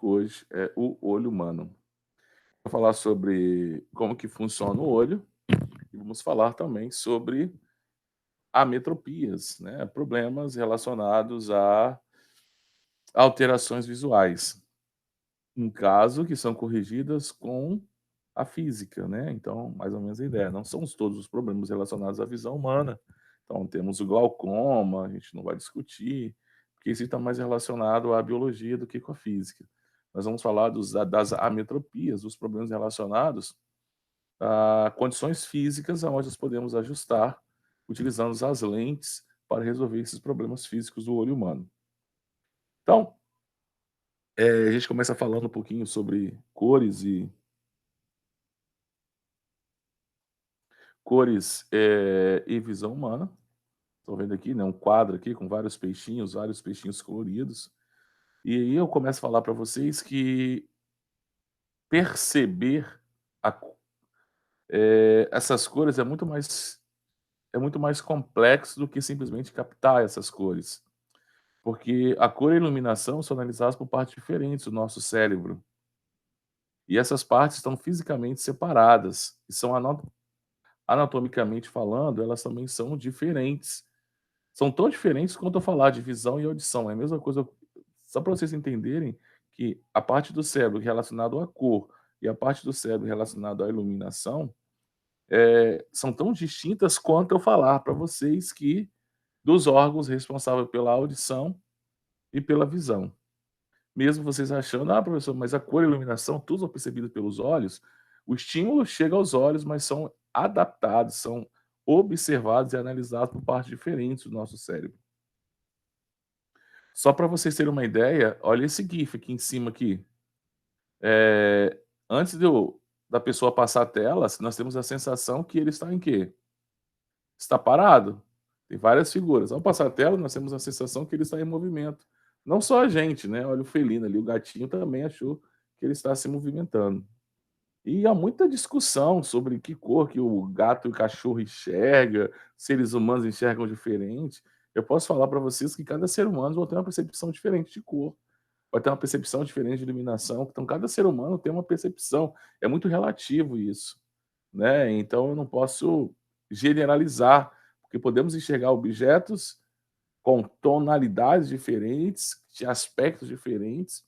tópico hoje é o olho humano. Vou falar sobre como que funciona o olho e vamos falar também sobre ametropias, né, problemas relacionados a alterações visuais, um caso que são corrigidas com a física, né, então mais ou menos a ideia, não são todos os problemas relacionados à visão humana. Então temos o glaucoma, a gente não vai discutir, porque isso está mais relacionado à biologia do que com a física. Nós vamos falar das ametropias, os problemas relacionados a condições físicas aonde nós podemos ajustar utilizando as lentes para resolver esses problemas físicos do olho humano. Então, a gente começa falando um pouquinho sobre cores e visão humana. Estão vendo aqui, né, um quadro aqui com vários peixinhos coloridos. E aí eu começo a falar para vocês que perceber a co essas cores é muito mais complexo do que simplesmente captar essas cores, porque a cor e a iluminação são analisadas por partes diferentes do nosso cérebro, e essas partes estão fisicamente separadas e são anatomicamente falando, elas também são diferentes. São tão diferentes quanto eu falar de visão e audição, é a mesma coisa, só para vocês entenderem que a parte do cérebro relacionado à cor e a parte do cérebro relacionado à iluminação, são tão distintas quanto eu falar para vocês que dos órgãos responsáveis pela audição e pela visão. Mesmo vocês achando: "Ah, professor, mas a cor e a iluminação tudo são percebidos pelos olhos", o estímulo chega aos olhos, mas são adaptados, são observados e analisados por partes diferentes do nosso cérebro. Só para vocês terem uma ideia, olha esse GIF aqui em cima aqui. Antes da pessoa passar a tela, nós temos a sensação que ele está em quê? Está parado. Tem várias figuras. Ao passar a tela, nós temos a sensação que ele está em movimento. Não só a gente, né, olha o felino ali, o gatinho também achou que ele está se movimentando. E há muita discussão sobre que cor que o gato e o cachorro enxerga, seres humanos enxergam diferente. Eu posso falar para vocês que cada ser humano vai ter uma percepção diferente de cor, vai ter uma percepção diferente de iluminação, então cada ser humano tem uma percepção, é muito relativo isso, né, então eu não posso generalizar, porque podemos enxergar objetos com tonalidades diferentes, de aspectos diferentes,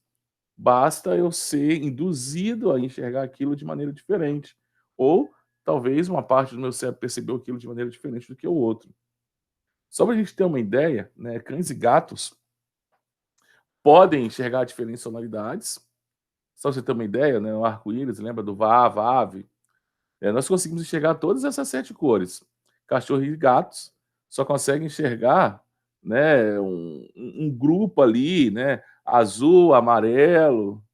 basta eu ser induzido a enxergar aquilo de maneira diferente, ou talvez uma parte do meu cérebro percebeu aquilo de maneira diferente do que o outro. Só para a gente ter uma ideia, né, cães e gatos podem enxergar diferentes tonalidades, só pra você ter uma ideia, né, o arco-íris, lembra do Vaave? Nós conseguimos enxergar todas essas 7 cores. Cachorro e gatos só conseguem enxergar, né, um grupo ali, né, azul, amarelo,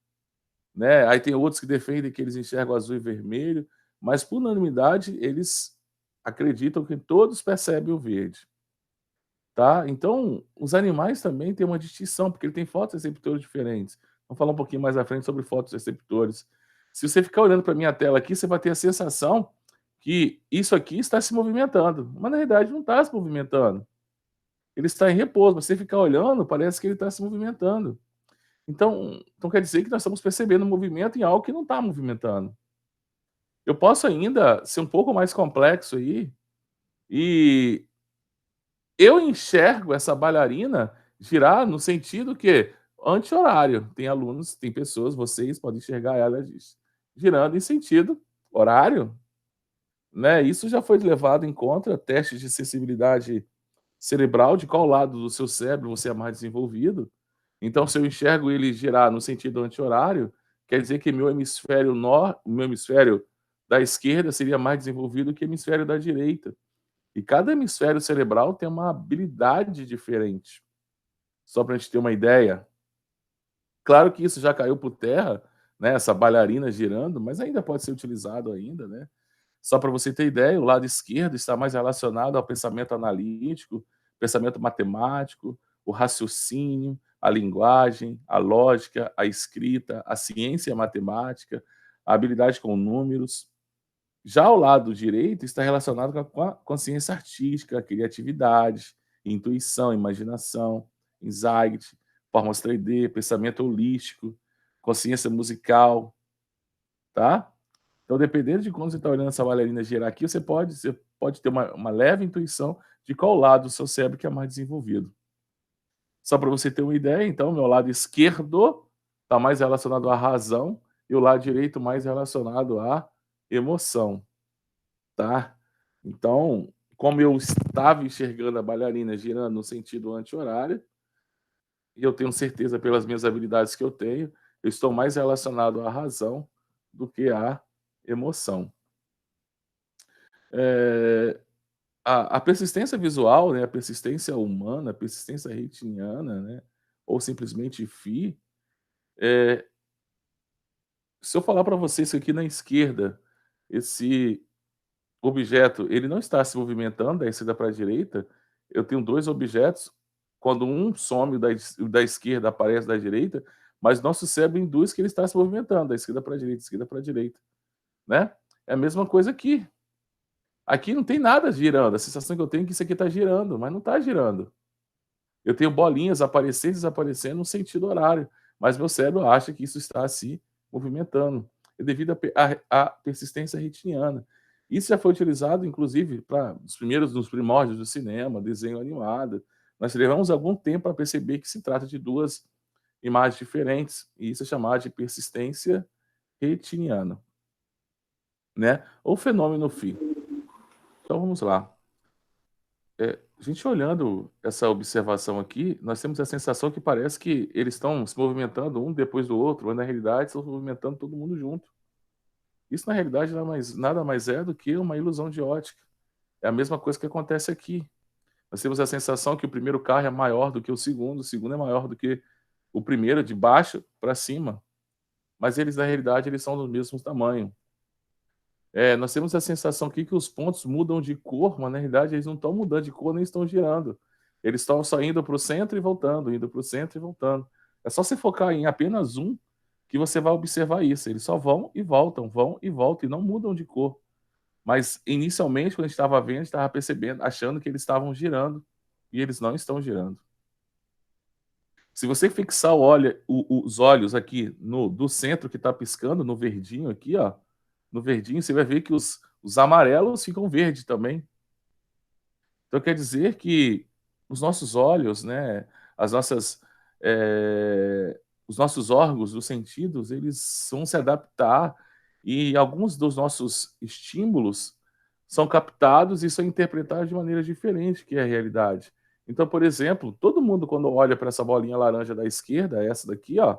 né, aí tem outros que defendem que eles enxergam azul e vermelho, mas por unanimidade eles acreditam que todos percebem o verde, tá. Então, os animais também têm uma distinção, porque ele tem fotorreceptores diferentes. Vamos falar um pouquinho mais à frente sobre fotorreceptores. Se você ficar olhando para minha tela aqui, você vai ter a sensação que isso aqui está se movimentando, mas na realidade não está se movimentando. Ele está em repouso, você ficar olhando, parece que ele está se movimentando. Então quer dizer que nós estamos percebendo movimento em algo que não está movimentando. Eu posso ainda ser um pouco mais complexo aí, e eu enxergo essa bailarina girar no sentido que anti-horário. Tem alunos, tem pessoas, vocês podem enxergar ela girando em sentido horário, né? Isso já foi levado em conta, testes de sensibilidade cerebral, de qual lado do seu cérebro você é mais desenvolvido. Então, se eu enxergo ele girar no sentido anti-horário, quer dizer que meu hemisfério da esquerda seria mais desenvolvido que o hemisfério da direita. E cada hemisfério cerebral tem uma habilidade diferente. Só para a gente ter uma ideia. Claro que isso já caiu por terra, né, essa bailarina girando, mas ainda pode ser utilizado ainda, né. Só para você ter ideia, o lado esquerdo está mais relacionado ao pensamento analítico, pensamento matemático, o raciocínio, a linguagem, a lógica, a escrita, a ciência e a matemática, a habilidade com números. Já o lado direito está relacionado com a consciência artística, a criatividade, intuição, imaginação, insight, formas 3D, pensamento holístico. consciência musical, tá? Então, dependendo de quando você está olhando essa bailarina girar aqui, você pode ter uma leve intuição de qual lado do seu cérebro que é mais desenvolvido. Só para você ter uma ideia, então, o meu lado esquerdo está mais relacionado à razão e o lado direito mais relacionado à emoção, tá? Então, como eu estava enxergando a bailarina girando no sentido anti-horário, e eu tenho certeza pelas minhas habilidades que eu tenho, eu estou mais relacionado à razão do que à emoção. A persistência visual, né, a persistência humana, a persistência retiniana, né, ou simplesmente FI, se eu falar para vocês que aqui na esquerda, esse objeto, ele não está se movimentando da esquerda para a direita, eu tenho 2 objetos, quando um some, o da esquerda aparece da direita, mas nosso cérebro induz que ele está se movimentando da esquerda para a direita, esquerda para a direita, né. É a mesma coisa aqui. Aqui não tem nada girando, a sensação que eu tenho é que isso aqui está girando, mas não está girando. Eu tenho bolinhas aparecendo e desaparecendo no sentido horário, mas meu cérebro acha que isso está se movimentando, é devido à persistência retiniana. Isso já foi utilizado, inclusive, para nos primórdios do cinema, desenho animado. Nós levamos algum tempo para perceber que se trata de 2 imagens diferentes, e isso é chamado de persistência retiniana, né, ou fenômeno Phi. Então vamos lá. A gente olhando essa observação aqui, nós temos a sensação que parece que eles estão se movimentando um depois do outro, mas na realidade estão se movimentando todo mundo junto. Isso na realidade nada mais é do que uma ilusão de ótica. É a mesma coisa que acontece aqui. Nós temos a sensação que o primeiro carro é maior do que o segundo é maior do que o primeiro, de baixo para cima, mas eles na realidade eles são do mesmo tamanho. Nós temos a sensação aqui que os pontos mudam de cor, mas na realidade eles não estão mudando de cor nem estão girando. Eles estão só indo para o centro e voltando, indo para o centro e voltando. É só você focar em apenas um que você vai observar isso. Eles só vão e voltam e não mudam de cor. Mas inicialmente, quando a gente estava vendo, a gente estava percebendo, achando que eles estavam girando e eles não estão girando. Se você fixar os olhos aqui do centro que está piscando, no verdinho aqui, ó, no verdinho, você vai ver que os amarelos ficam verdes também. Então quer dizer que os nossos olhos, né, as nossas, os nossos órgãos dos sentidos, eles vão se adaptar e alguns dos nossos estímulos são captados e são interpretados de maneira diferente que é a realidade. Então, por exemplo, todo mundo quando olha para essa bolinha laranja da esquerda, essa daqui, ó,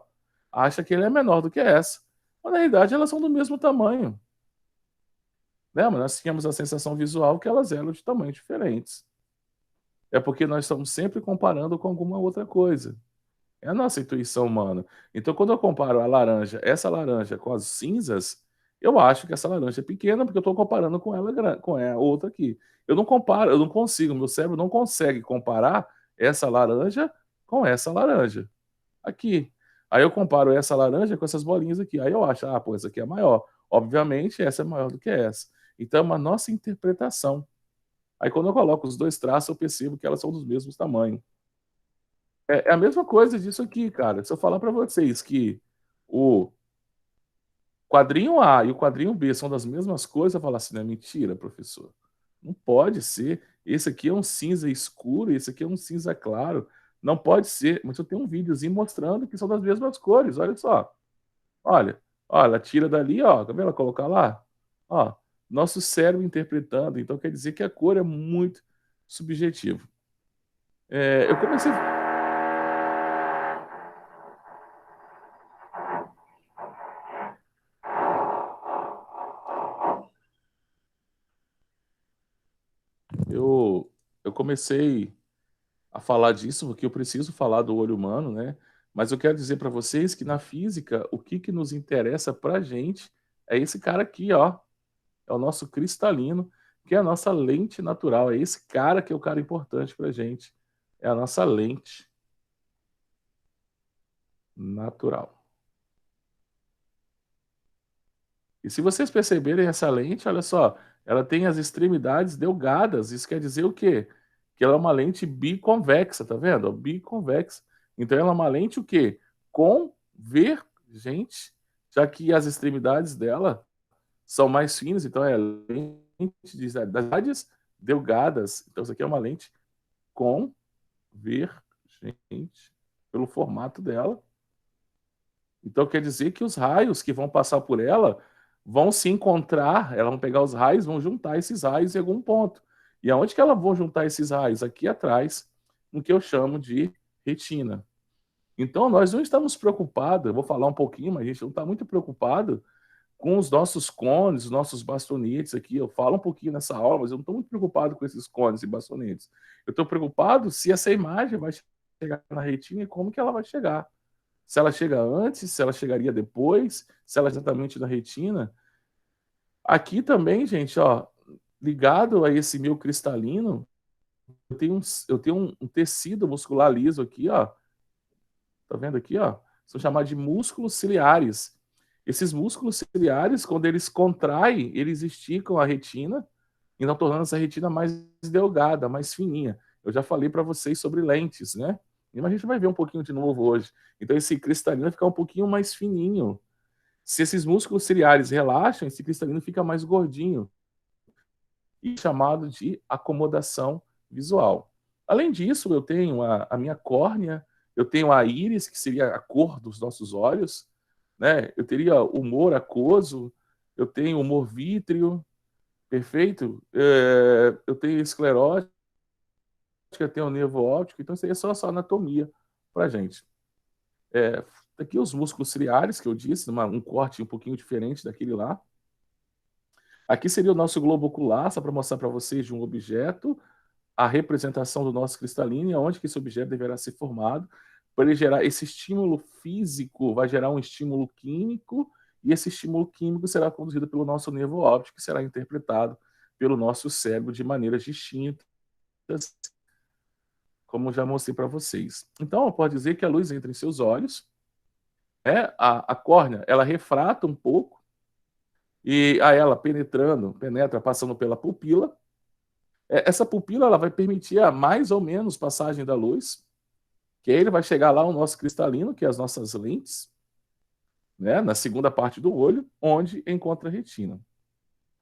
acha que ela é menor do que essa. Mas na realidade elas são do mesmo tamanho. Né? Mas nós tínhamos a sensação visual que elas eram de tamanhos diferentes. É porque nós estamos sempre comparando com alguma outra coisa. É a nossa intuição humana. Então, quando eu comparo essa laranja com as cinzas, eu acho que essa laranja é pequena porque eu estou comparando com ela com a outra aqui. Eu não comparo, eu não consigo, meu cérebro não consegue comparar essa laranja com essa laranja aqui. Aí eu comparo essa laranja com essas bolinhas aqui. Aí eu acho, pô, essa aqui é maior. Obviamente, essa é maior do que essa. Então, é uma nossa interpretação. Aí, quando eu coloco os 2 traços, eu percebo que elas são dos mesmos tamanhos. É a mesma coisa disso aqui, cara. Se eu falar para vocês que o quadrinho A e o quadrinho B são das mesmas coisas, eu falar assim, não é mentira, professor. Não pode ser. Esse aqui é um cinza escuro, esse aqui é um cinza claro. Não pode ser. Mas eu tenho um videozinho mostrando que são das mesmas cores. Olha só. Olha, ela tira dali, ó. Tá vendo ela colocar lá? Ó, nosso cérebro interpretando. Então quer dizer que a cor é muito subjetivo. Eu comecei. Eu comecei a falar disso porque eu preciso falar do olho humano, né? Mas eu quero dizer para vocês que na física, o que nos interessa para a gente é esse cara aqui, ó. É o nosso cristalino, que é a nossa lente natural. É esse cara que é o cara importante para a gente. É a nossa lente natural. E se vocês perceberem essa lente, olha só, ela tem as extremidades delgadas. Isso quer dizer o quê? Que ela é uma lente biconvexa, tá vendo? Biconvexa. Então ela é uma lente o quê? Convergente. Gente, já que as extremidades dela são mais finas, então é lente das rádios delgadas. Então, isso aqui é uma lente convergente pelo formato dela. Então, quer dizer que os raios que vão passar por ela vão se encontrar, elas vão pegar os raios, vão juntar esses raios em algum ponto. E aonde que elas vão juntar esses raios? Aqui atrás, no que eu chamo de retina. Então, nós não estamos preocupados, eu vou falar um pouquinho, mas a gente não está muito preocupado com os nossos cones, os nossos bastonetes aqui. Eu falo um pouquinho nessa aula, mas eu não estou muito preocupado com esses cones e bastonetes. Eu estou preocupado se essa imagem vai chegar na retina e como que ela vai chegar. Se ela chega antes, se ela chegaria depois, se ela é exatamente na retina. Aqui também, gente, ó, ligado a esse meu cristalino, eu tenho um tecido muscular liso aqui, ó. Tá vendo aqui, ó? São chamados de músculos ciliares. Esses músculos ciliares, quando eles contraem, eles esticam a retina e não tornando essa retina mais delgada, mais fininha. Eu já falei para vocês sobre lentes, né? Mas a gente vai ver um pouquinho de novo hoje. Então esse cristalino vai ficar um pouquinho mais fininho. Se esses músculos ciliares relaxam, esse cristalino fica mais gordinho. E chamado de acomodação visual. Além disso, eu tenho a minha córnea, eu tenho a íris, que seria a cor dos nossos olhos, né? Eu teria humor aquoso, eu tenho humor vítreo, perfeito? Eu tenho esclerótica, eu tenho nervo óptico, então isso aí é só essa anatomia para gente. Aqui os músculos ciliares, que eu disse, um corte um pouquinho diferente daquele lá. Aqui seria o nosso globo ocular, só para mostrar para vocês de um objeto, a representação do nosso cristalino e aonde que esse objeto deverá ser formado, para ele gerar esse estímulo físico, vai gerar um estímulo químico, e esse estímulo químico será conduzido pelo nosso nervo óptico, que será interpretado pelo nosso cérebro de maneiras distintas, como já mostrei para vocês. Então, pode dizer que a luz entra em seus olhos, né? A córnea, ela refrata um pouco, e a ela penetra passando pela pupila. Essa pupila ela vai permitir a mais ou menos passagem da luz, que aí ele vai chegar lá o nosso cristalino, que é as nossas lentes, né, na segunda parte do olho, onde encontra a retina.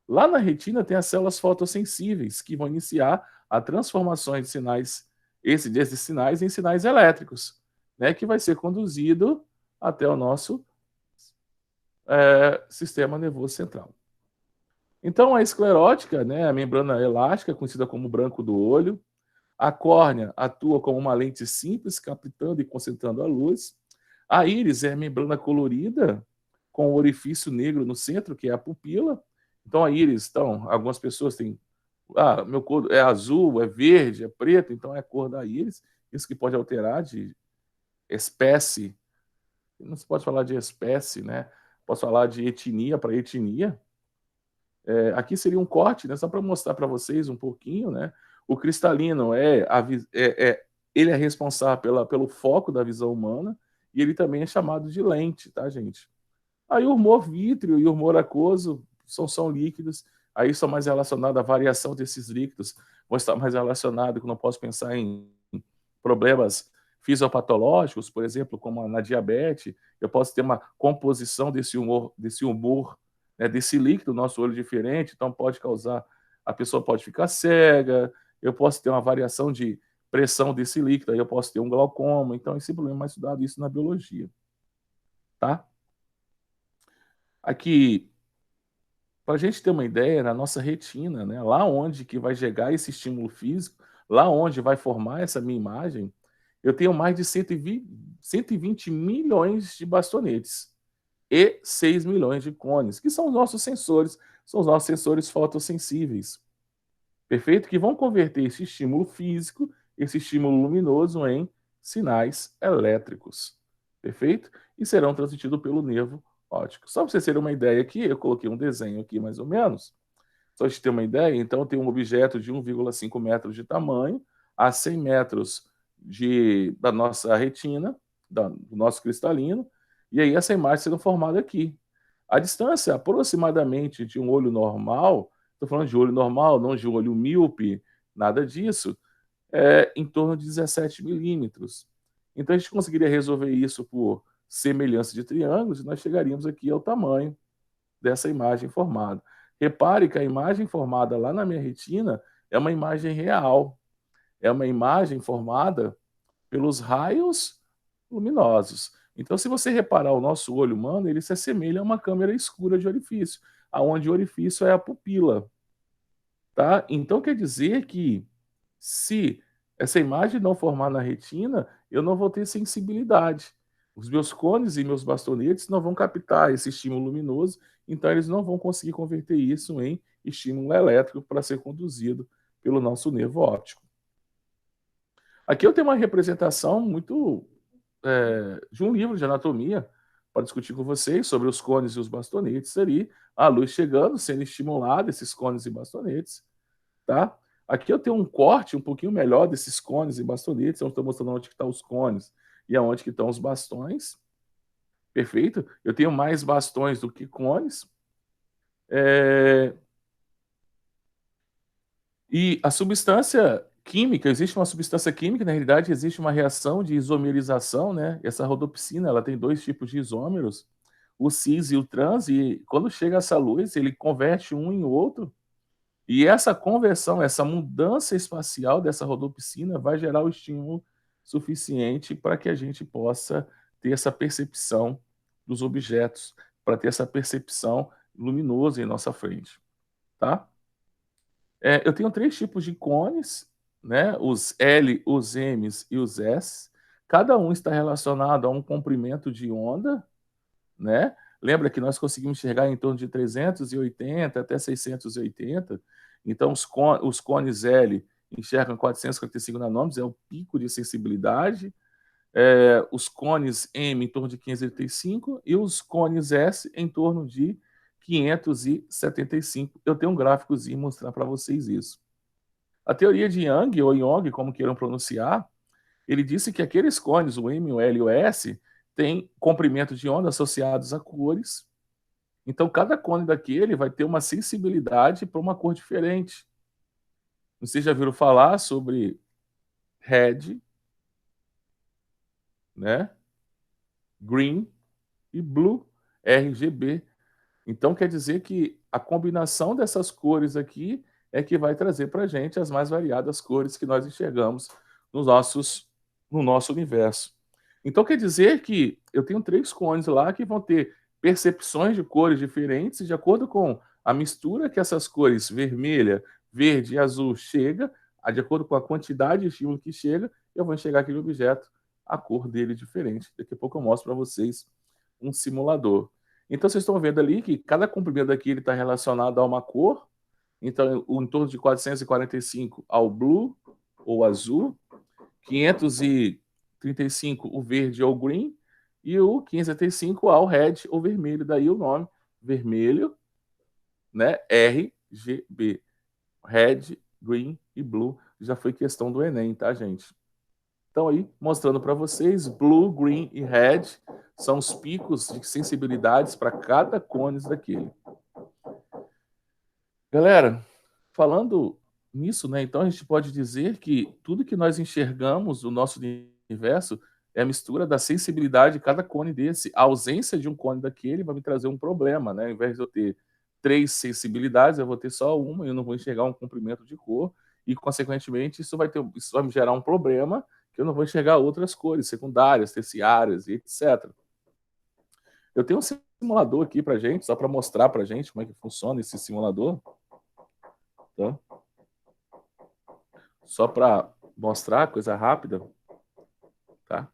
Lá na retina tem as células fotossensíveis, que vão iniciar a transformação de sinais, desses sinais em sinais elétricos, né, que vai ser conduzido até o nosso sistema nervoso central. Então, a esclerótica, né, a membrana elástica, conhecida como branco do olho, a córnea atua como uma lente simples, captando e concentrando a luz. A íris é a membrana colorida, com o orifício negro no centro, que é a pupila. Então, a íris, algumas pessoas têm... meu cor é azul, é verde, é preto, então é a cor da íris. Isso que pode alterar de espécie. Não se pode falar de espécie, né? Posso falar de etnia para etnia. Aqui seria um corte, né, só para mostrar para vocês um pouquinho, né? O cristalino ele é responsável pelo foco da visão humana e ele também é chamado de lente, tá, gente? Aí o humor vítreo e o humor aquoso são líquidos, aí são mais relacionados à variação desses líquidos, vão estar mais relacionados, que não posso pensar em problemas fisiopatológicos, por exemplo, como na diabetes, eu posso ter uma composição desse humor, né, desse líquido, nosso olho diferente, então pode causar, a pessoa pode ficar cega, eu posso ter uma variação de pressão desse líquido, aí eu posso ter um glaucoma, então esse problema é estudado isso na biologia, tá? Aqui, para a gente ter uma ideia, na nossa retina, né, lá onde que vai chegar esse estímulo físico, lá onde vai formar essa minha imagem, eu tenho mais de 120 milhões de bastonetes e 6 milhões de cones, que são os nossos sensores fotossensíveis. Perfeito? Que vão converter esse estímulo físico, esse estímulo luminoso em sinais elétricos. Perfeito? E serão transmitidos pelo nervo óptico. Só para vocês terem uma ideia aqui, eu coloquei um desenho aqui mais ou menos. Só para vocês terem uma ideia, então tem um objeto de 1,5 metros de tamanho a 100 metros da nossa retina, do nosso cristalino, e aí essa imagem sendo formada aqui. A distância aproximadamente de um olho normal, estou falando de olho normal, não de olho míope, nada disso, é em torno de 17 milímetros. Então a gente conseguiria resolver isso por semelhança de triângulos e nós chegaríamos aqui ao tamanho dessa imagem formada. Repare que a imagem formada lá na minha retina é uma imagem real, é uma imagem formada pelos raios luminosos. Então, se você reparar o nosso olho humano, ele se assemelha a uma câmera escura de orifício, aonde o orifício é a pupila. Tá? Então, quer dizer que se essa imagem não formar na retina, eu não vou ter sensibilidade. Os meus cones e meus bastonetes não vão captar esse estímulo luminoso, então eles não vão conseguir converter isso em estímulo elétrico para ser conduzido pelo nosso nervo óptico. Aqui eu tenho uma representação muito de um livro de anatomia para discutir com vocês sobre os cones e os bastonetes ali, a luz chegando, sendo estimulada, esses cones e bastonetes, tá? Aqui eu tenho um corte um pouquinho melhor desses cones e bastonetes, eu estou mostrando onde estão os cones e aonde que estão os bastões. Perfeito? Eu tenho mais bastões do que cones. E a substância química, existe uma substância química, na realidade existe uma reação de isomerização, né? Essa rodopsina, ela tem dois tipos de isômeros, o cis e o trans, e quando chega essa luz, ele converte um em outro, e essa conversão, essa mudança espacial dessa rodopsina vai gerar o estímulo suficiente para que a gente possa ter essa percepção dos objetos, para ter essa percepção luminosa em nossa frente, tá? Eu tenho três tipos de cones, né? Os L, os M's e os S. Cada um está relacionado a um comprimento de onda, né? Lembra que nós conseguimos enxergar em torno de 380 até 680. Então, os cones L enxergam 455 nanômetros, é o pico de sensibilidade. Os cones M em torno de 585 e os cones S em torno de 575. Eu tenho um gráficozinho mostrar para vocês isso. A teoria de Young, ou Young, como queiram pronunciar, ele disse que aqueles cones, o M, o L e o S, têm comprimento de onda associados a cores. Então, cada cone daquele vai ter uma sensibilidade para uma cor diferente. Vocês já viram falar sobre red, né? Green e blue, RGB. Então, quer dizer que a combinação dessas cores aqui é que vai trazer para a gente as mais variadas cores que nós enxergamos no nosso universo. Então, quer dizer que eu tenho três cones lá que vão ter percepções de cores diferentes e de acordo com a mistura que essas cores vermelha, verde e azul chega, de acordo com a quantidade de estímulo que chega, eu vou enxergar aquele objeto, a cor dele diferente. Daqui a pouco eu mostro para vocês um simulador. Então, vocês estão vendo ali que cada comprimento daqui está relacionado a uma cor. Então, em torno de 445 ao blue, ou azul, 535 o verde ou green, e o 575 ao red ou vermelho. Daí o nome vermelho, né? RGB. Red, green e blue. Já foi questão do Enem, tá, gente? Então aí, mostrando para vocês, blue, green e red são os picos de sensibilidades para cada cones daquele. Galera, falando nisso, né, então a gente pode dizer que tudo que nós enxergamos do nosso universo é a mistura da sensibilidade de cada cone desse. A ausência de um cone daquele vai me trazer um problema, né? Ao invés de eu ter três sensibilidades, eu vou ter só uma, eu não vou enxergar um comprimento de cor, e, consequentemente, isso vai me gerar um problema que eu não vou enxergar outras cores secundárias, terciárias e etc. Eu tenho um simulador aqui para gente, só para mostrar para gente como é que funciona esse simulador. Tá? Só para mostrar, coisa rápida. Tá?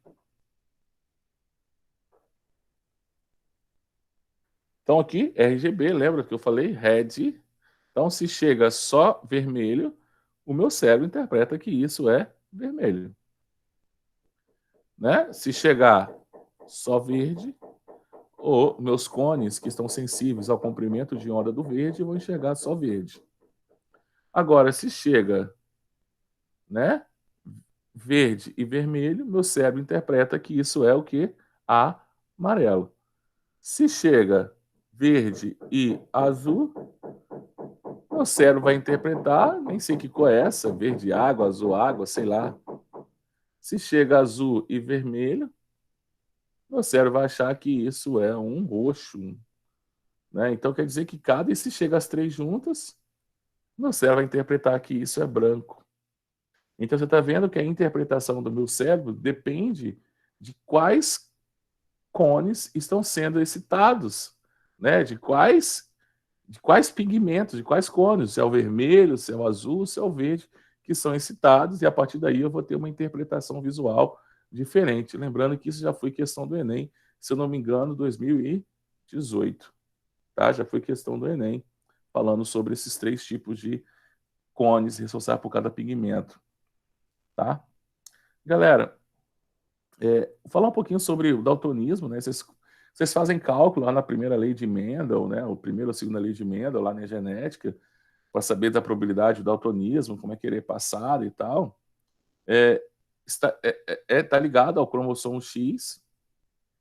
Então aqui, RGB, lembra que eu falei? Red. Então se chega só vermelho, o meu cérebro interpreta que isso é vermelho. Né? Se chegar só verde, ou meus cones que estão sensíveis ao comprimento de onda do verde vão enxergar só verde. Agora, se chega, né, verde e vermelho, meu cérebro interpreta que isso é o que? Amarelo. Se chega verde e azul, meu cérebro vai interpretar, nem sei que cor é essa, verde água, sei lá. Se chega azul e vermelho, meu cérebro vai achar que isso é um roxo, né? Então quer dizer que e se chega as três juntas, meu cérebro vai interpretar que isso é branco. Então você está vendo que a interpretação do meu cérebro depende de quais cones estão sendo excitados, né? De quais pigmentos, de quais cones, se é o vermelho, se é o azul, se é o verde, que são excitados, e a partir daí eu vou ter uma interpretação visual diferente. Lembrando que isso já foi questão do Enem, se eu não me engano, 2018, tá? Já foi questão do Enem, falando sobre esses três tipos de cones responsáveis por cada pigmento, tá? Galera, vou falar um pouquinho sobre o daltonismo, né? Vocês fazem cálculo lá na primeira lei de Mendel, né? O primeiro ou segunda lei de Mendel, lá na genética, para saber da probabilidade do daltonismo, como é que ele é passado e tal. Tá ligado ao cromossomo X,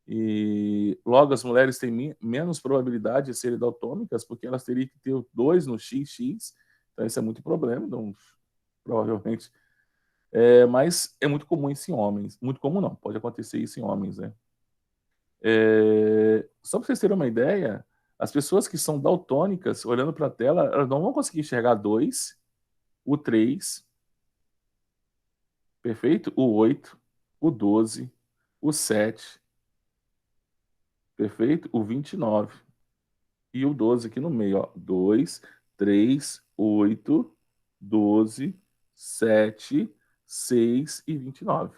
e logo as mulheres têm menos probabilidade de serem daltônicas, porque elas teriam que ter o 2 no XX, então isso é muito problema, então, provavelmente. Mas é muito comum isso em homens. Muito comum não, pode acontecer isso em homens, né? Só para vocês terem uma ideia, as pessoas que são daltônicas, olhando para a tela, elas não vão conseguir enxergar 2, o 3, perfeito? O 8, o 12, o 7, perfeito? O 29 e o 12 aqui no meio, ó. 2, 3, 8, 12, 7, 6 e 29.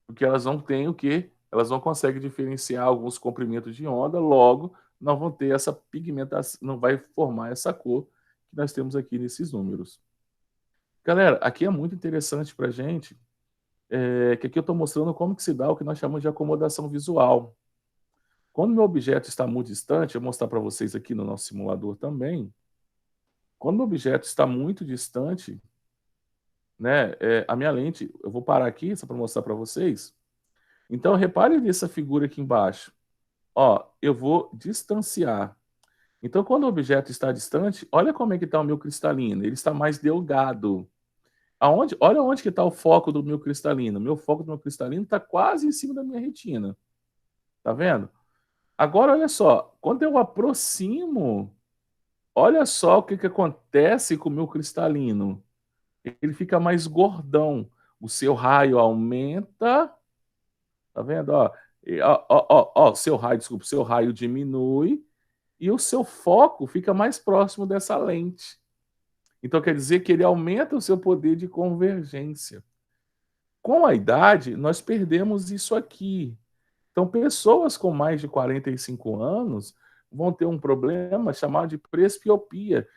Porque elas não têm o quê? Elas não conseguem diferenciar alguns comprimentos de onda, logo não vão ter essa pigmentação, não vai formar essa cor que nós temos aqui nesses números. Galera, aqui é muito interessante para a gente, que aqui eu estou mostrando como que se dá o que nós chamamos de acomodação visual. Quando meu objeto está muito distante, eu vou mostrar para vocês aqui no nosso simulador também, quando o objeto está muito distante, né, a minha lente, eu vou parar aqui só para mostrar para vocês. Então, repare nessa figura aqui embaixo. Ó, eu vou distanciar. Então, quando o objeto está distante, olha como é que está o meu cristalino. Ele está mais delgado. Olha onde que está o foco do meu cristalino. Meu foco do meu cristalino está quase em cima da minha retina. Tá vendo? Agora, olha só. Quando eu aproximo, olha só o que acontece com o meu cristalino. Ele fica mais gordão. O seu raio aumenta. Tá vendo? Ó, seu raio, desculpa, seu raio diminui e o seu foco fica mais próximo dessa lente. Então quer dizer que ele aumenta o seu poder de convergência. Com a idade, nós perdemos isso aqui. Então, pessoas com mais de 45 anos vão ter um problema chamado de presbiopia,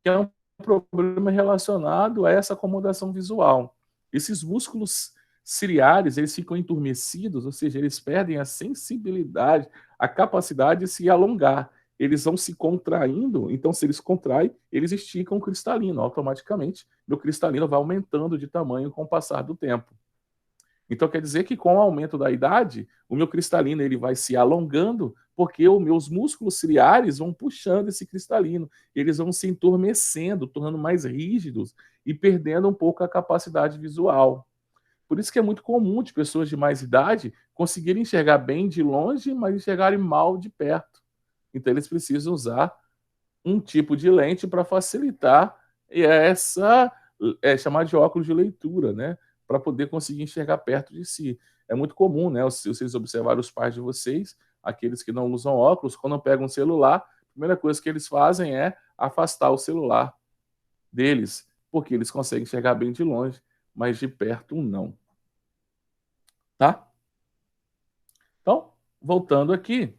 que é um problema relacionado a essa acomodação visual. Esses músculos ciliares, eles ficam entumecidos, ou seja, eles perdem a sensibilidade, a capacidade de se alongar. Eles vão se contraindo, então se eles contraem, eles esticam o cristalino, automaticamente. Meu cristalino vai aumentando de tamanho com o passar do tempo. Então quer dizer que com o aumento da idade, o meu cristalino ele vai se alongando, porque os meus músculos ciliares vão puxando esse cristalino, eles vão se entorpecendo, tornando mais rígidos e perdendo um pouco a capacidade visual. Por isso que é muito comum de pessoas de mais idade conseguirem enxergar bem de longe, mas enxergarem mal de perto. Então eles precisam usar um tipo de lente para facilitar essa, chamar de óculos de leitura, né? Para poder conseguir enxergar perto de si. É muito comum, né? Se vocês observarem os pais de vocês, aqueles que não usam óculos, quando pegam um celular, a primeira coisa que eles fazem é afastar o celular deles, porque eles conseguem enxergar bem de longe, mas de perto não. Tá? Então, voltando aqui.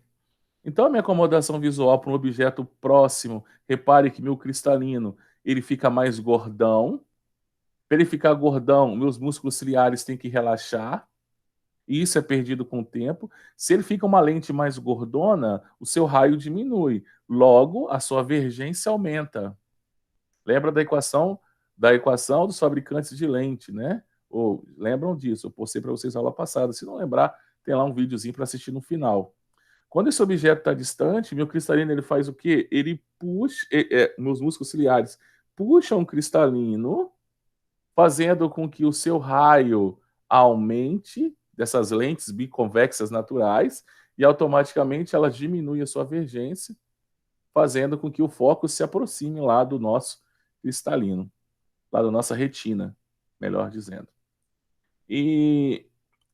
Então, a minha acomodação visual para um objeto próximo, repare que meu cristalino ele fica mais gordão. Para ele ficar gordão, meus músculos ciliares têm que relaxar, e isso é perdido com o tempo. Se ele fica uma lente mais gordona, o seu raio diminui. Logo, a sua vergência aumenta. Lembra da equação dos fabricantes de lente, né? Ou lembram disso? Eu postei para vocês na aula passada. Se não lembrar, tem lá um videozinho para assistir no final. Quando esse objeto está distante, meu cristalino ele faz o quê? Ele puxa, meus músculos ciliares puxam o cristalino, fazendo com que o seu raio aumente dessas lentes biconvexas naturais e automaticamente ela diminui a sua vergência, fazendo com que o foco se aproxime lá do nosso cristalino, lá da nossa retina, melhor dizendo. E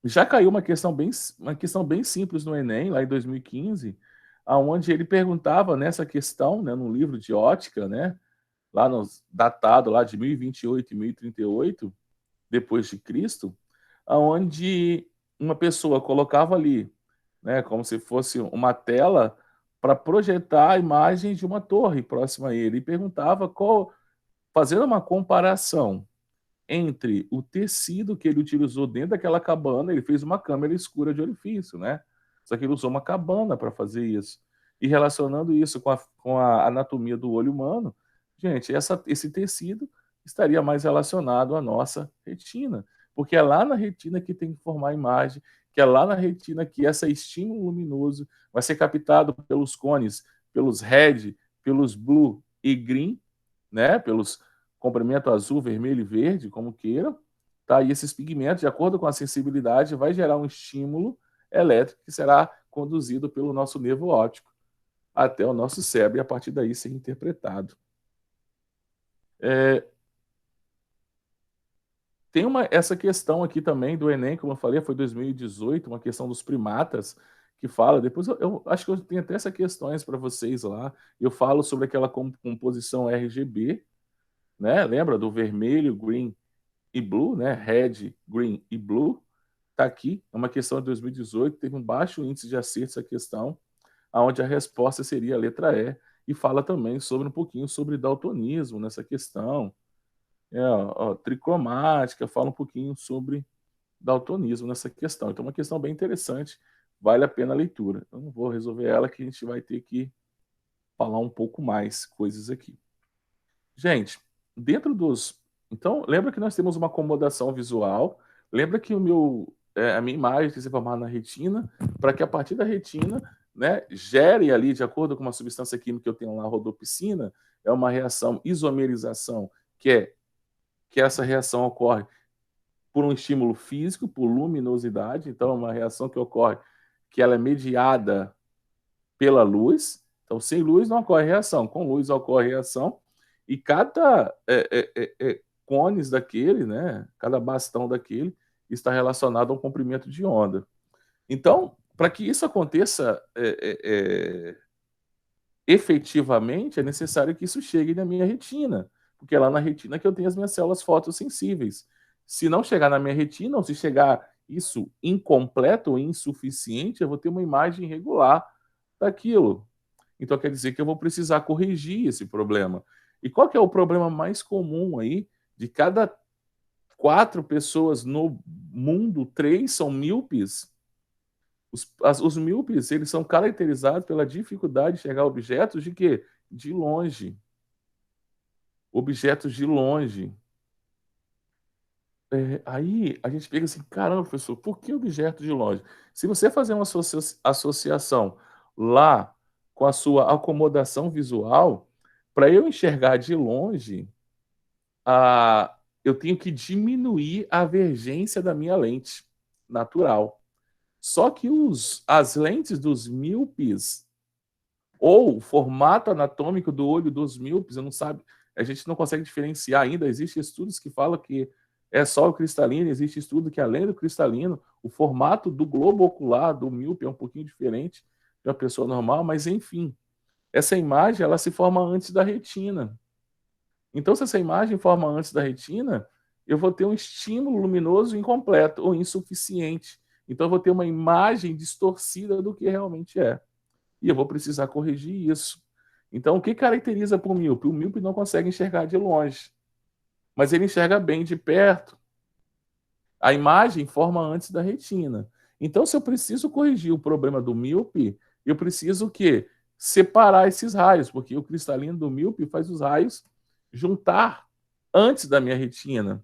já caiu uma questão bem simples no Enem, lá em 2015, aonde ele perguntava nessa questão, né, no livro de ótica, né, lá datado lá de 1028 e 1038 depois de Cristo, aonde uma pessoa colocava ali, né, como se fosse uma tela para projetar a imagem de uma torre próxima a ele e perguntava fazendo uma comparação entre o tecido que ele utilizou dentro daquela cabana, ele fez uma câmera escura de orifício, né? Só que ele usou uma cabana para fazer isso. E relacionando isso com a anatomia do olho humano, gente, esse tecido estaria mais relacionado à nossa retina, porque é lá na retina que tem que formar a imagem, que é lá na retina que esse estímulo luminoso vai ser captado pelos cones, pelos red, pelos blue e green, né? Pelos comprimento azul, vermelho e verde, como queiram, tá? E esses pigmentos, de acordo com a sensibilidade, vai gerar um estímulo elétrico que será conduzido pelo nosso nervo óptico até o nosso cérebro e a partir daí ser interpretado. Tem essa questão aqui também do Enem, como eu falei, foi 2018, uma questão dos primatas, que fala, depois eu acho que eu tenho até essas questões para vocês lá, eu falo sobre aquela composição RGB, né? Lembra do vermelho, green e blue, né? Red, green e blue. Está aqui, é uma questão de 2018, teve um baixo índice de acerto essa questão, onde a resposta seria a letra E, e fala também sobre um pouquinho sobre daltonismo nessa questão, tricromática, fala um pouquinho sobre daltonismo nessa questão. Então, é uma questão bem interessante, vale a pena a leitura. Eu não vou resolver ela, que a gente vai ter que falar um pouco mais coisas aqui. Gente, dentro dos... Então, lembra que nós temos uma acomodação visual, lembra que a minha imagem tem que ser formada na retina, para que a partir da retina, né, gere ali, de acordo com uma substância química que eu tenho lá, rodopsina, é uma reação isomerização, que essa reação ocorre por um estímulo físico, por luminosidade, então é uma reação que ocorre, que ela é mediada pela luz, então sem luz não ocorre reação, com luz ocorre reação, e cada cones daquele, né, cada bastão daquele, está relacionado a um comprimento de onda. Então, para que isso aconteça efetivamente, é necessário que isso chegue na minha retina, porque é lá na retina que eu tenho as minhas células fotossensíveis. Se não chegar na minha retina, ou se chegar isso incompleto ou insuficiente, eu vou ter uma imagem irregular daquilo. Então quer dizer que eu vou precisar corrigir esse problema. E qual que é o problema mais comum aí? De cada 4 pessoas no mundo, 3 são míopes. Os míopes, eles são caracterizados pela dificuldade de enxergar objetos de quê? De longe. Objetos de longe. Aí a gente pega assim, caramba, professor, por que objeto de longe? Se você fazer uma associação lá com a sua acomodação visual, para eu enxergar de longe, eu tenho que diminuir a vergência da minha lente natural. Só que as lentes dos míopes, ou o formato anatômico do olho dos míopes, a gente não consegue diferenciar ainda. Existem estudos que falam que é só o cristalino, existe estudo que, além do cristalino, o formato do globo ocular do míope é um pouquinho diferente de uma pessoa normal, mas enfim, essa imagem ela se forma antes da retina. Então, se essa imagem forma antes da retina, eu vou ter um estímulo luminoso incompleto ou insuficiente. Então, eu vou ter uma imagem distorcida do que realmente é. E eu vou precisar corrigir isso. Então, o que caracteriza para o míope? O míope não consegue enxergar de longe, mas ele enxerga bem de perto. A imagem forma antes da retina. Então, se eu preciso corrigir o problema do míope, eu preciso o quê? Separar esses raios, porque o cristalino do míope faz os raios juntar antes da minha retina.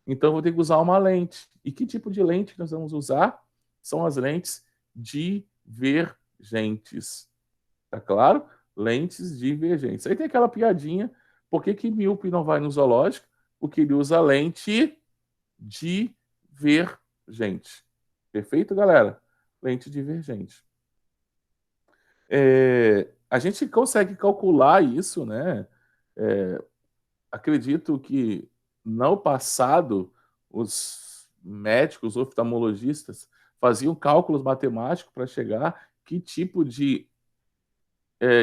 Então, eu vou ter que usar uma lente. E que tipo de lente que nós vamos usar? São as lentes divergentes. Tá claro? Lentes divergentes. Aí tem aquela piadinha, por que míope não vai no zoológico? Porque ele usa lente divergente. Perfeito, galera? Lente divergente. A gente consegue calcular isso, né? Acredito que no passado os médicos oftalmologistas faziam cálculos matemáticos para chegar que tipo de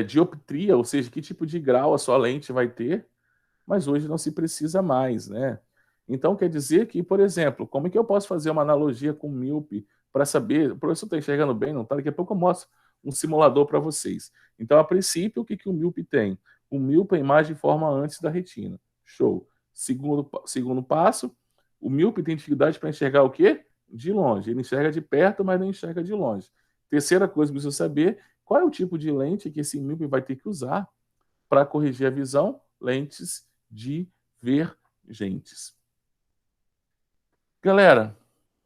dioptria, ou seja, que tipo de grau a sua lente vai ter, mas hoje não se precisa mais, né? Então quer dizer que, por exemplo, como é que eu posso fazer uma analogia com míope para saber, o professor está enxergando bem, não está? Daqui a pouco eu mostro um simulador para vocês. Então, a princípio, o que, que o míope tem? O míope, a imagem forma antes da retina. Show. Segundo passo, o míope tem dificuldade para enxergar o quê? De longe. Ele enxerga de perto, mas não enxerga de longe. Terceira coisa que precisa saber, qual é o tipo de lente que esse míope vai ter que usar para corrigir a visão? Lentes divergentes. Galera,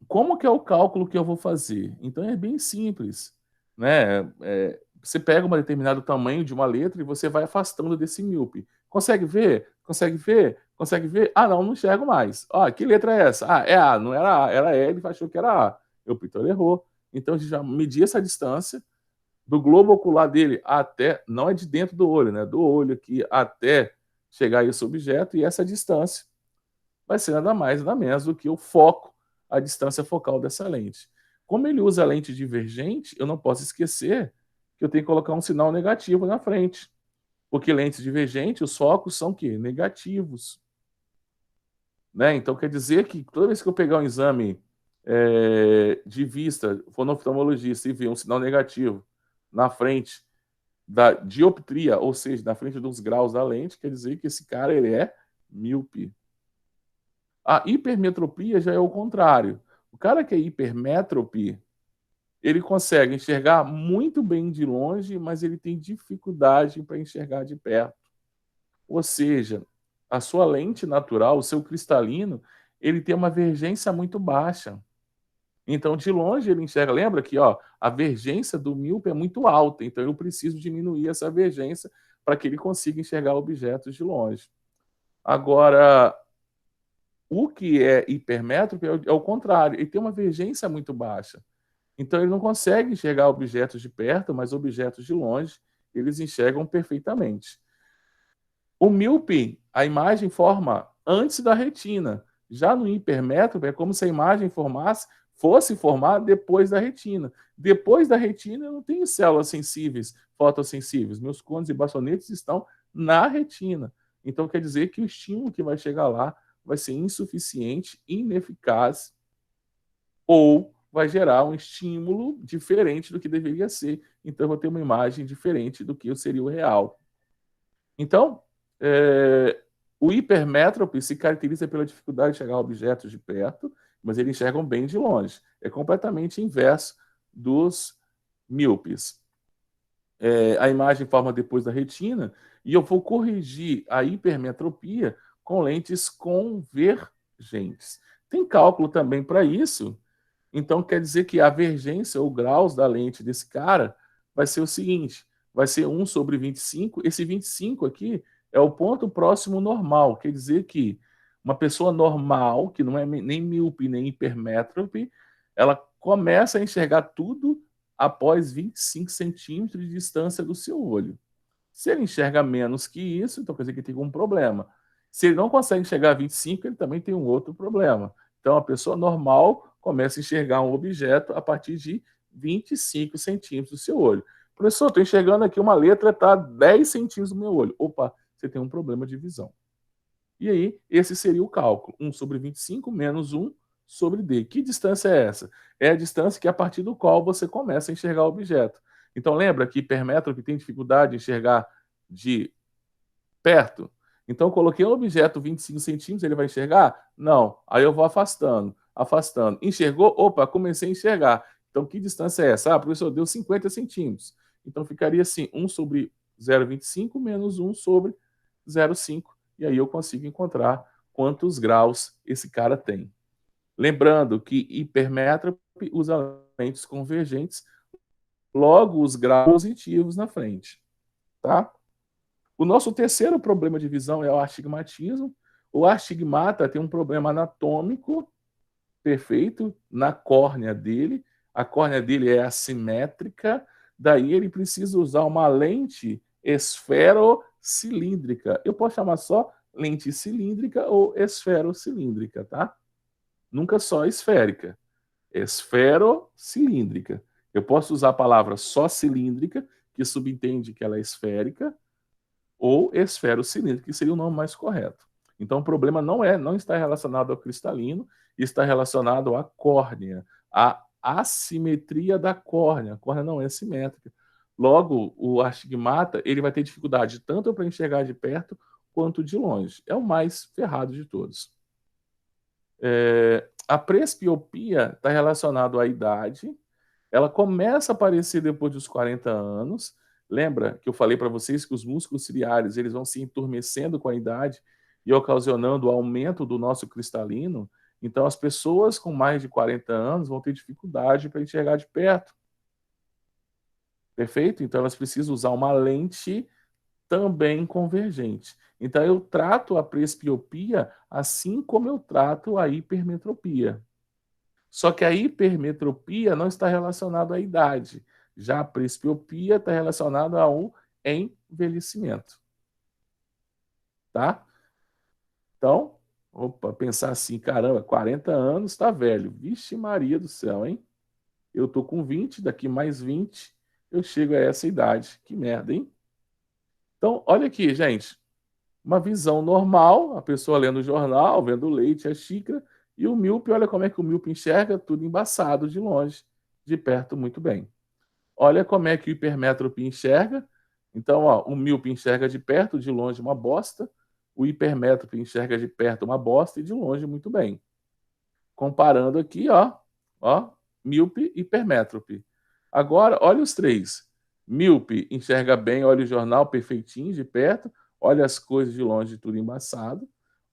como que é o cálculo que eu vou fazer? Então é bem simples, né? Você pega um determinado tamanho de uma letra e você vai afastando desse míope. Consegue ver? Consegue ver? Consegue ver? Ah, não enxergo mais. Ah, que letra é essa? Ah, é A, não era A, era E, ele achou que era A. Então ele errou. Então a gente já medir essa distância do globo ocular dele até, não é de dentro do olho, né? Do olho aqui até chegar a esse objeto, e essa distância vai ser nada mais, nada menos do que o foco, a distância focal dessa lente. Como ele usa a lente divergente, eu não posso esquecer que eu tenho que colocar um sinal negativo na frente. Porque lente divergente, os focos são que negativos. Né? Então quer dizer que toda vez que eu pegar um exame de vista, for no oftalmologista e ver um sinal negativo na frente da dioptria, ou seja, na frente dos graus da lente, quer dizer que esse cara ele é míope. A hipermetropia já é o contrário. O cara que é hipermétrope, ele consegue enxergar muito bem de longe, mas ele tem dificuldade para enxergar de perto. Ou seja, a sua lente natural, o seu cristalino, ele tem uma vergência muito baixa. Então, de longe ele enxerga. Lembra que a vergência do míope é muito alta, então eu preciso diminuir essa vergência para que ele consiga enxergar objetos de longe. Agora, o que é hipermétrope é o contrário, ele tem uma vergência muito baixa. Então, ele não consegue enxergar objetos de perto, mas objetos de longe, eles enxergam perfeitamente. O míope, a imagem forma antes da retina. Já no hipermétrope, é como se a imagem fosse formar depois da retina. Depois da retina, eu não tenho células sensíveis, fotossensíveis. Meus cones e bastonetes estão na retina. Então, quer dizer que o estímulo que vai chegar lá vai ser insuficiente, ineficaz, ou vai gerar um estímulo diferente do que deveria ser. Então, eu vou ter uma imagem diferente do que seria o real. Então, o hipermétrope se caracteriza pela dificuldade de chegar a objetos de perto, mas eles enxergam bem de longe. É completamente inverso dos míopes. A imagem forma depois da retina, e eu vou corrigir a hipermetropia com lentes convergentes. Tem cálculo também para isso, então quer dizer que a vergência ou graus da lente desse cara vai ser o seguinte, vai ser 1 sobre 25, esse 25 aqui é o ponto próximo normal, quer dizer que uma pessoa normal, que não é nem míope nem hipermétrope, ela começa a enxergar tudo após 25 centímetros de distância do seu olho. Se ele enxerga menos que isso, então quer dizer que tem um problema. Se ele não consegue enxergar 25, ele também tem um outro problema. Então, a pessoa normal começa a enxergar um objeto a partir de 25 centímetros do seu olho. Professor, estou enxergando aqui uma letra, está 10 centímetros do meu olho. Opa, você tem um problema de visão. E aí, esse seria o cálculo. 1 sobre 25 menos 1 sobre D. Que distância é essa? É a distância que a partir do qual você começa a enxergar o objeto. Então, lembra que hipermétrope tem dificuldade de enxergar de perto? Então, coloquei um objeto 25 centímetros, ele vai enxergar? Não. Aí eu vou afastando, afastando. Enxergou? Opa, comecei a enxergar. Então, que distância é essa? Ah, professor, deu 50 centímetros. Então, ficaria assim, 1 sobre 0,25 menos 1 sobre 0,5. E aí eu consigo encontrar quantos graus esse cara tem. Lembrando que hipermétrope usa lentes convergentes, logo os graus positivos na frente. Tá? O nosso terceiro problema de visão é o astigmatismo. O astigmata tem um problema anatômico perfeito, na córnea dele. A córnea dele é assimétrica, daí ele precisa usar uma lente esferocilíndrica. Eu posso chamar só lente cilíndrica ou esferocilíndrica, tá? Nunca só esférica. Esferocilíndrica. Eu posso usar a palavra só cilíndrica, que subentende que ela é esférica, ou esferocilíndrica, que seria o nome mais correto. Então, o problema não está relacionado ao cristalino, está relacionado à córnea, à assimetria da córnea. A córnea não é simétrica. Logo, o astigmata ele vai ter dificuldade tanto para enxergar de perto quanto de longe. É o mais ferrado de todos. A presbiopia está relacionada à idade. Ela começa a aparecer depois dos 40 anos. Lembra que eu falei para vocês que os músculos ciliares eles vão se enturmecendo com a idade e ocasionando o aumento do nosso cristalino? Então, as pessoas com mais de 40 anos vão ter dificuldade para enxergar de perto. Perfeito? Então, elas precisam usar uma lente também convergente. Então, eu trato a presbiopia assim como eu trato a hipermetropia. Só que a hipermetropia não está relacionada à idade. Já a presbiopia está relacionada ao envelhecimento. Tá? Então, pensar assim, caramba, 40 anos está velho. Vixe Maria do céu, hein? Eu tô com 20, daqui mais 20, eu chego a essa idade. Que merda, hein? Então, olha aqui, gente. Uma visão normal, a pessoa lendo o jornal, vendo o leite, a xícara, e o míope, olha como é que o míope enxerga, tudo embaçado de longe, de perto muito bem. Olha como é que o hipermétrope enxerga. Então, ó, o míope enxerga de perto, de longe uma bosta, o hipermétrope enxerga de perto uma bosta e de longe muito bem. Comparando aqui, ó, míope e hipermétrope. Agora, olha os três. Míope enxerga bem, olha o jornal perfeitinho de perto, olha as coisas de longe, tudo embaçado.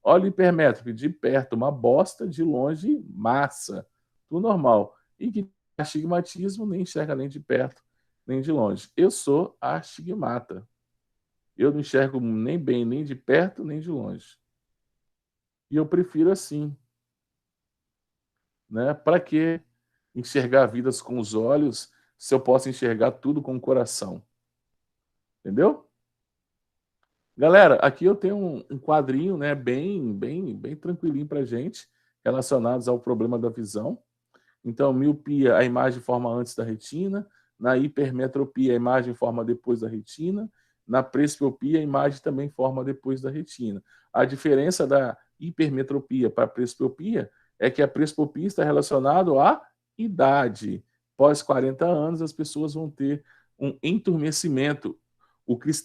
Olha o hipermétrope, de perto uma bosta, de longe massa, tudo normal. E que astigmatismo nem enxerga nem de perto, nem de longe. Eu sou astigmata. Eu não enxergo nem bem, nem de perto, nem de longe. E eu prefiro assim, né? Para que enxergar vidas com os olhos se eu posso enxergar tudo com o coração? Entendeu? Galera, aqui eu tenho um quadrinho, né, bem tranquilinho para gente, relacionados ao problema da visão. Então, miopia, a imagem forma antes da retina. Na hipermetropia, a imagem forma depois da retina. Na presbiopia, a imagem também forma depois da retina. A diferença da hipermetropia para a presbiopia é que a presbiopia está relacionada à idade. Pós 40 anos, as pessoas vão ter um enturmecimento.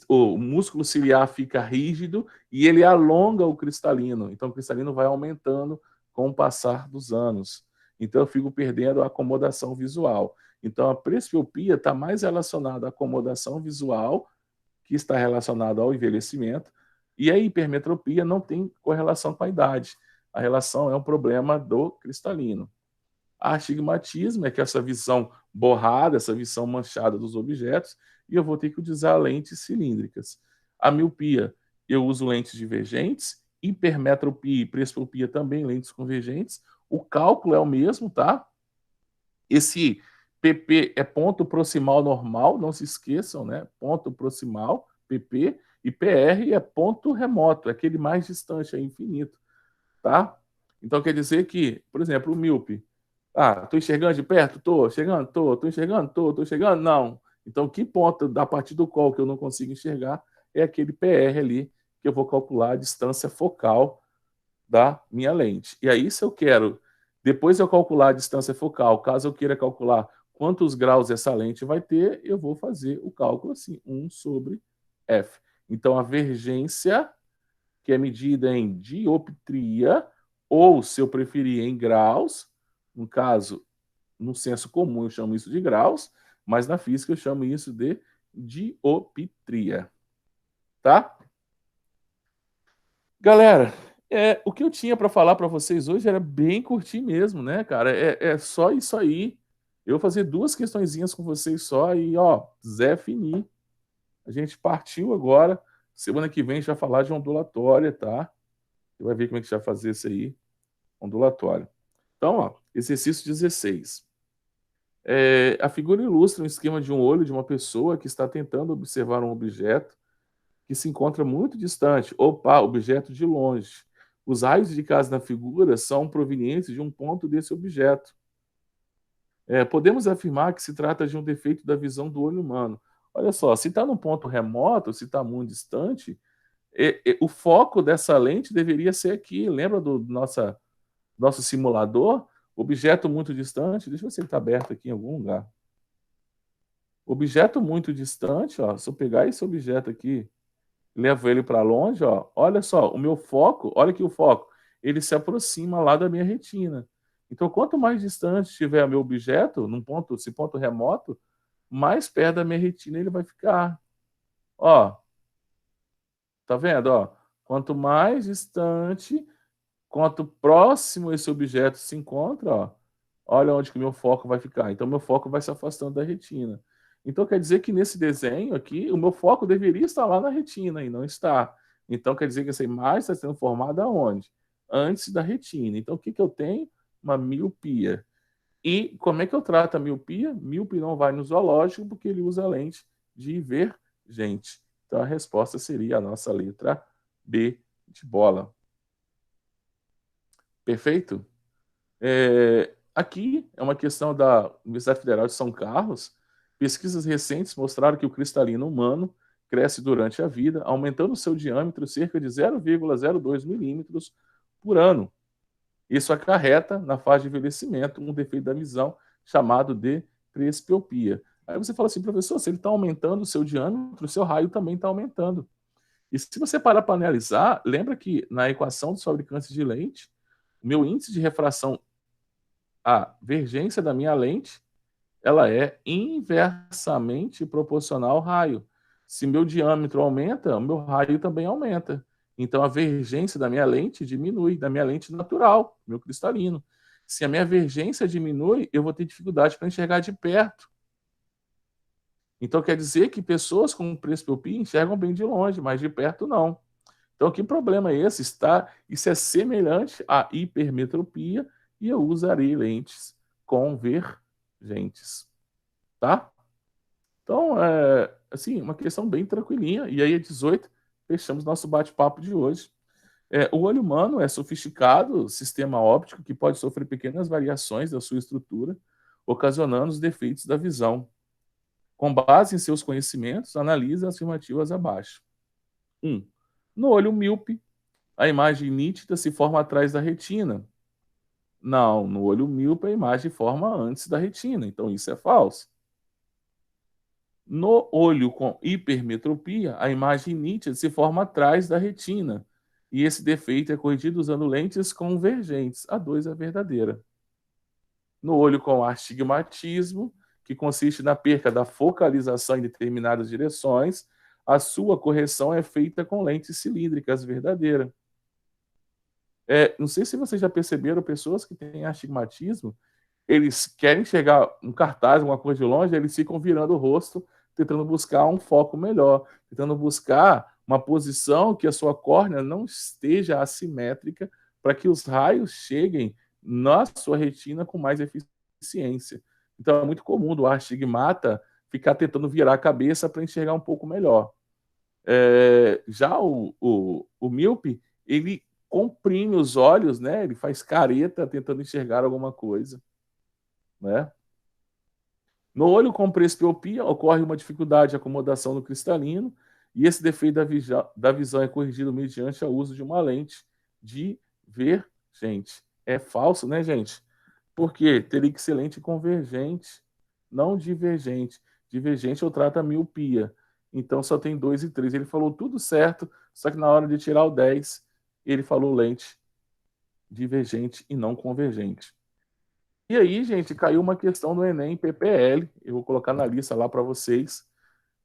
O músculo ciliar fica rígido e ele alonga o cristalino. Então, o cristalino vai aumentando com o passar dos anos. Então, eu fico perdendo a acomodação visual. Então, a presbiopia está mais relacionada à acomodação visual, que está relacionada ao envelhecimento, e a hipermetropia não tem correlação com a idade. A relação é um problema do cristalino. A astigmatismo é que essa visão borrada, essa visão manchada dos objetos, e eu vou ter que usar lentes cilíndricas. A miopia, eu uso lentes divergentes, hipermetropia e presbiopia também lentes convergentes. O cálculo é o mesmo, tá? Esse PP é ponto proximal normal, não se esqueçam, né? Ponto proximal, PP, e PR é ponto remoto, é aquele mais distante, é infinito, tá? Então quer dizer que, por exemplo, o míope, tô enxergando de perto? Tô chegando? Tô enxergando? Tô chegando? Não. Então, que ponto da partir do qual que eu não consigo enxergar é aquele PR ali que eu vou calcular a distância focal da minha lente. E aí, se eu quero, depois eu calcular a distância focal, caso eu queira calcular quantos graus essa lente vai ter, eu vou fazer o cálculo assim, 1 sobre F. Então, a vergência, que é medida em dioptria, ou, se eu preferir, em graus, no caso, no senso comum eu chamo isso de graus, mas na física eu chamo isso de dioptria. Tá? Galera, o que eu tinha para falar para vocês hoje era bem curtinho mesmo, né, cara? É só isso aí. Eu vou fazer duas questõezinhas com vocês só e, ó, Zé Fini. A gente partiu agora. Semana que vem a gente vai falar de ondulatória, tá? Você vai ver como é que a gente vai fazer isso aí, ondulatório. Então, ó, exercício 16. A figura ilustra um esquema de um olho de uma pessoa que está tentando observar um objeto que se encontra muito distante. Opa, objeto de longe. Os raios indicados na figura são provenientes de um ponto desse objeto. Podemos afirmar que se trata de um defeito da visão do olho humano. Olha só, se está num ponto remoto, se está muito distante, o foco dessa lente deveria ser aqui. Lembra do nosso simulador? Objeto muito distante. Deixa eu ver se ele está aberto aqui em algum lugar. Objeto muito distante, ó. Se eu pegar esse objeto aqui, levo ele para longe, ó. Olha só, o meu foco, olha aqui o foco, ele se aproxima lá da minha retina. Então, quanto mais distante estiver meu objeto, esse ponto remoto, mais perto da minha retina ele vai ficar. Ó, tá vendo, ó? Quanto mais distante, quanto próximo esse objeto se encontra, ó, olha onde que o meu foco vai ficar. Então, meu foco vai se afastando da retina. Então, quer dizer que nesse desenho aqui, o meu foco deveria estar lá na retina e não está. Então, quer dizer que essa imagem está sendo formada onde? Antes da retina. Então, o que, que eu tenho? Uma miopia. E como é que eu trato a miopia? Míope não vai no zoológico porque ele usa lente divergente. Então, a resposta seria a nossa letra B de bola. Perfeito? Aqui é uma questão da Universidade Federal de São Carlos. Pesquisas recentes mostraram que o cristalino humano cresce durante a vida, aumentando seu diâmetro cerca de 0,02 milímetros por ano. Isso acarreta, na fase de envelhecimento, um defeito da visão chamado de presbiopia. Aí você fala assim, professor, se ele está aumentando o seu diâmetro, o seu raio também está aumentando. E se você parar para analisar, lembra que na equação dos fabricantes de lente, o meu índice de refração, a vergência da minha lente, ela é inversamente proporcional ao raio. Se meu diâmetro aumenta, o meu raio também aumenta. Então a vergência da minha lente diminui, da minha lente natural, meu cristalino. Se a minha vergência diminui, eu vou ter dificuldade para enxergar de perto. Então quer dizer que pessoas com presbiopia enxergam bem de longe, mas de perto não. Então que problema é esse? Isso é semelhante à hipermetropia e eu usarei lentes convergentes, tá? Então, assim, uma questão bem tranquilinha. E aí, 18, fechamos nosso bate-papo de hoje. O olho humano é sofisticado sistema óptico que pode sofrer pequenas variações da sua estrutura, ocasionando os defeitos da visão. Com base em seus conhecimentos, analise as afirmativas abaixo. 1. No olho míope, a imagem nítida se forma atrás da retina. Não, no olho míope a imagem forma antes da retina, então isso é falso. No olho com hipermetropia, a imagem nítida se forma atrás da retina, e esse defeito é corrigido usando lentes convergentes. A 2 é verdadeira. No olho com astigmatismo, que consiste na perca da focalização em determinadas direções, a sua correção é feita com lentes cilíndricas, verdadeira. Não sei se vocês já perceberam, pessoas que têm astigmatismo, eles querem chegar um cartaz, uma coisa de longe, eles ficam virando o rosto, tentando buscar um foco melhor, tentando buscar uma posição que a sua córnea não esteja assimétrica para que os raios cheguem na sua retina com mais eficiência. Então é muito comum do astigmata ficar tentando virar a cabeça para enxergar um pouco melhor. Já o míope, ele comprime os olhos, né? Ele faz careta tentando enxergar alguma coisa, né? No olho com presbiopia ocorre uma dificuldade de acomodação no cristalino e esse defeito da visão é corrigido mediante o uso de uma lente divergente. É falso, né, gente? Porque teria que ser lente convergente, não divergente. Divergente eu trato a miopia. Então só tem 2 e 3. Ele falou tudo certo, só que na hora de tirar o 10, ele falou lente divergente e não convergente. E aí, gente, caiu uma questão do Enem PPL. Eu vou colocar na lista lá para vocês,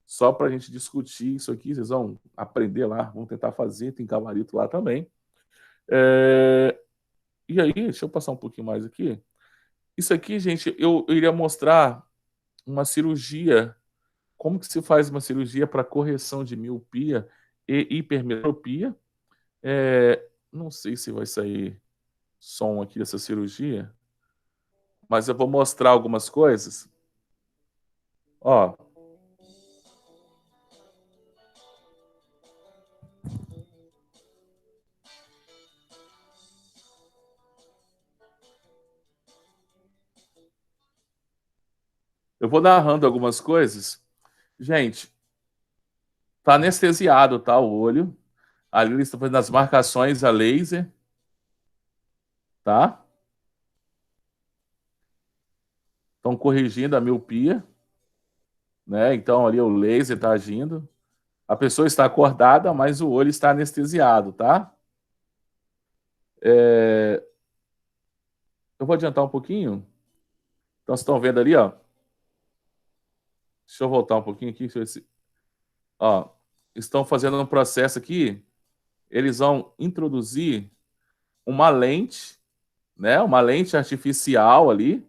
só para a gente discutir isso aqui. Vocês vão aprender lá, vão tentar fazer, tem gabarito lá também. E aí, deixa eu passar um pouquinho mais aqui. Isso aqui, gente, eu iria mostrar uma cirurgia, como que se faz uma cirurgia para correção de miopia e hipermetropia. Não sei se vai sair som aqui dessa cirurgia. mas eu vou mostrar algumas coisas. Ó, eu vou narrando algumas coisas. Gente, tá anestesiado, tá? O olho. Ali eles estão fazendo as marcações a laser, tá? Estão corrigindo a miopia, né? Então ali o laser está agindo. A pessoa está acordada, mas o olho está anestesiado, tá? Eu vou adiantar um pouquinho. Então, vocês estão vendo ali, ó. Deixa eu voltar um pouquinho aqui. Deixa eu ver se... Ó, estão fazendo um processo aqui. Eles vão introduzir uma lente, né? Uma lente artificial ali. Não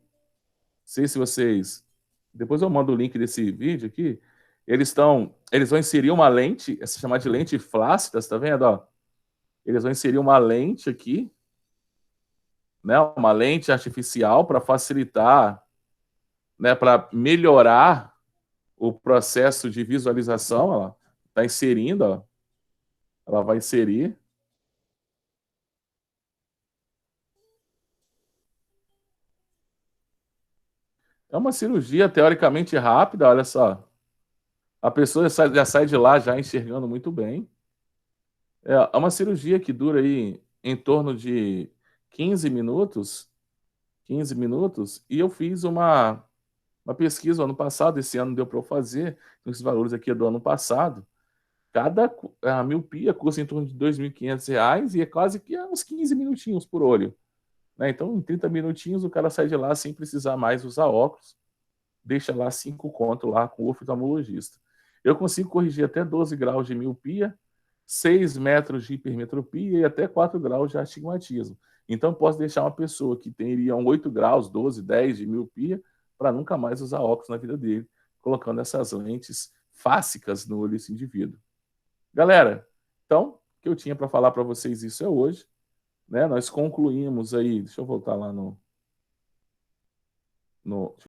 sei se vocês... Depois eu mando o link desse vídeo aqui. Eles vão inserir uma lente, essa chamada de lente flácida, você tá vendo, ó? Eles vão inserir uma lente aqui, né? Uma lente artificial para facilitar, né? Para melhorar o processo de visualização. Ela está inserindo, ó. Ela vai inserir. É uma cirurgia teoricamente rápida, olha só. A pessoa já sai de lá já enxergando muito bem. É uma cirurgia que dura aí em torno de 15 minutos, 15 minutos, e eu fiz uma pesquisa ano passado, esse ano deu para eu fazer, esses valores aqui é do ano passado. A miopia custa em torno de R$ 2.500 e é quase que uns 15 minutinhos por olho, né? Então, em 30 minutinhos, o cara sai de lá sem precisar mais usar óculos, deixa lá 5 conto lá com o oftalmologista. Eu consigo corrigir até 12 graus de miopia, 6 metros de hipermetropia e até 4 graus de astigmatismo. Então, posso deixar uma pessoa que teria 8 graus, 12, 10 de miopia, para nunca mais usar óculos na vida dele, colocando essas lentes fásicas no olho desse indivíduo. Galera, então, o que eu tinha para falar para vocês isso é hoje, né? Nós concluímos aí, deixa eu voltar lá no